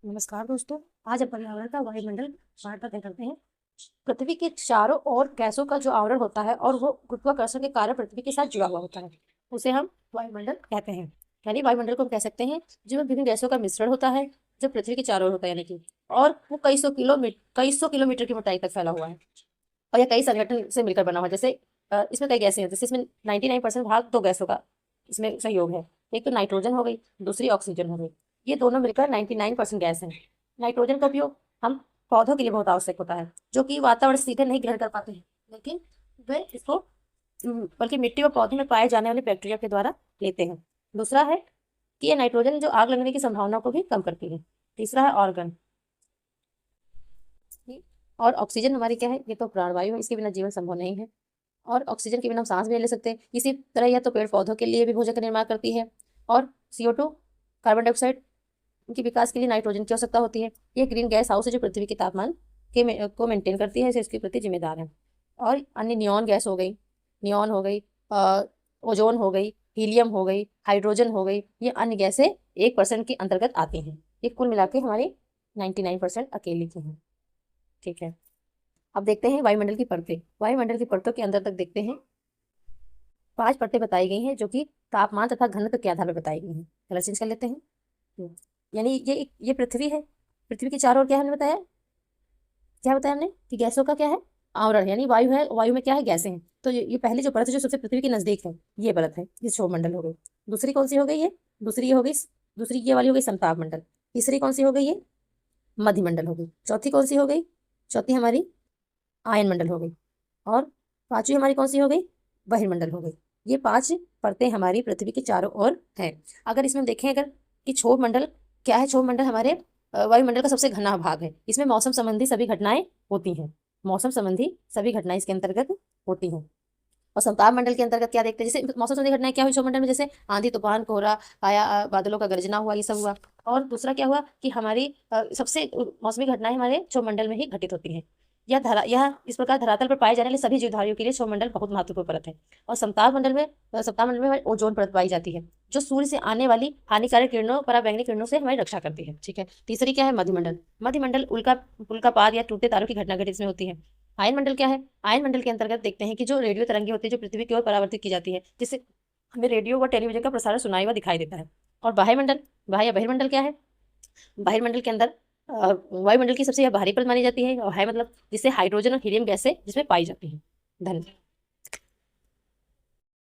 नमस्कार दोस्तों। आज हम पर्यावरण का वायुमंडल पाठ पर करते हैं। पृथ्वी के चारों ओर गैसों का जो आवरण होता है और वो गुरुत्वाकर्षण के कारण पृथ्वी के साथ जुड़ा हुआ होता है, उसे हम वायुमंडल कहते हैं। यानी वायुमंडल को हम कह सकते हैं जो विभिन्न गैसों का मिश्रण होता है, जो पृथ्वी के चारों ओर होता है, यानी कि और वो कई सौ किलोमीटर की मोटाई तक फैला हुआ है और यह कई संगठन से मिलकर बना हुआ है। जैसे इसमें कई गैसें हैं, जैसे इसमें 99% भाग दो गैसों का इसमें सहयोग है। एक तो नाइट्रोजन हो गई, दूसरी ऑक्सीजन हो गई। ये दोनों मिलकर 99% गैस है। नाइट्रोजन का उपयोग हम पौधों के लिए बहुत आवश्यक होता है, जो कि वातावरण से सीधे नहीं ग्रहण कर पाते हैं, लेकिन वे इसको बल्कि मिट्टी व पौधों में पाए जाने वाले बैक्टीरिया के द्वारा लेते हैं। दूसरा है कि ये नाइट्रोजन जो आग लगने की संभावना को भी कम करती है। तीसरा है ऑर्गन। और ऑक्सीजन हमारी क्या है? ये तो प्राणवायु है, इसके बिना जीवन संभव नहीं है। और ऑक्सीजन के बिना हम सांस भी नहीं ले सकते। इसी तरह यह तो पेड़ पौधों के लिए भी भोजन का निर्माण करती है। और CO2 कार्बन डाइऑक्साइड के विकास के लिए नाइट्रोजन की आवश्यकता होती है। ये ग्रीन गैस हाउस है जो पृथ्वी के तापमान को मेंटेन करती है, इसे इसके प्रति जिम्मेदार है। और अन्य नियॉन गैस हो गई, नियॉन हो गई, ओजोन हो गई, हीलियम हो गई, हाइड्रोजन हो गई, ये अन्य गैसें 1% के अंतर्गत आती हैं। ये कुल मिला के हमारी 99% अकेले की हैं। ठीक है, अब देखते हैं वायुमंडल की परतें। वायुमंडल की परतों के अंदर तक देखते हैं। 5 परतें बताई गई हैं जो कि तापमान तथा घनत्व के आधार पर बताई गई हैं। कलर चेंज कर लेते हैं। यानी ये पृथ्वी है। पृथ्वी के चारों ओर क्या हमने बताया? क्या बताया हमने कि गैसों का क्या है? आवरण, यानी वायु है। वायु में क्या है? गैसें हैं। तो ये पहली जो परत है जो सबसे पृथ्वी के नजदीक है, ये परत है, ये सौरमंडल हो गई। दूसरी कौन सी हो गई? ये दूसरी ये हो गई, दूसरी ये वाली हो गई समताप मंडल। तीसरी कौन सी हो गई? ये मध्यमंडल हो गई। चौथी कौन सी हो गई? चौथी हमारी आयन मंडल हो गई। और पांचवी हमारी कौन सी हो गई? बहिर्मंडल हो गई। ये 5 परतें हमारी पृथ्वी के चारों ओर है। अगर इसमें देखें अगर कि क्षोभ मंडल क्या है? क्षोभ मंडल हमारे वायुमंडल का सबसे घना भाग है। इसमें मौसम संबंधी सभी घटनाएं होती हैं। मौसम संबंधी सभी घटनाएं इसके अंतर्गत होती हैं। और समताप मंडल के अंतर्गत क्या देखते हैं? जैसे मौसम संबंधी घटनाएं क्या हुई क्षोभ मंडल में? जैसे आंधी तूफान, कोहरा आया, बादलों का गरजना हुआ, ये सब हुआ। और दूसरा क्या हुआ कि हमारी सबसे मौसमी घटनाएं हमारे क्षोभ मंडल में ही घटित होती हैं। यह इस प्रकार धरातल पर पाए जाने वाले सभी जीवधारियों के लिए सौरमंडल बहुत महत्वपूर्ण परत है। और समताप मंडल में हमारी ओजोन परत पाई जाती है, जो सूर्य से आने वाली हानिकारक किरणों, पराबैंगनी किरणों से हमारी रक्षा करती है। ठीक है। तीसरी क्या है? मध्यमंडल। मध्यमंडल उल्कापात या टूटते तारों की घटना घटित इसमें होती है। आयन मंडल क्या है? आयन मंडल के अंतर्गत देखते हैं कि जो रेडियो तरंगे होती है जो पृथ्वी की ओर परावर्तित की जाती है, जिससे हमें रेडियो व टेलीविजन का प्रसारण सुनाई व दिखाई देता है। और बाह्यमंडल, बहिर्मंडल क्या है? बहिर्मंडल के अंदर वायुमंडल की सबसे यह बाहरी परत मानी जाती है, और है मतलब जिससे हाइड्रोजन और हीलियम गैसें जिसमें पाई जाती हैं। धन्यवाद।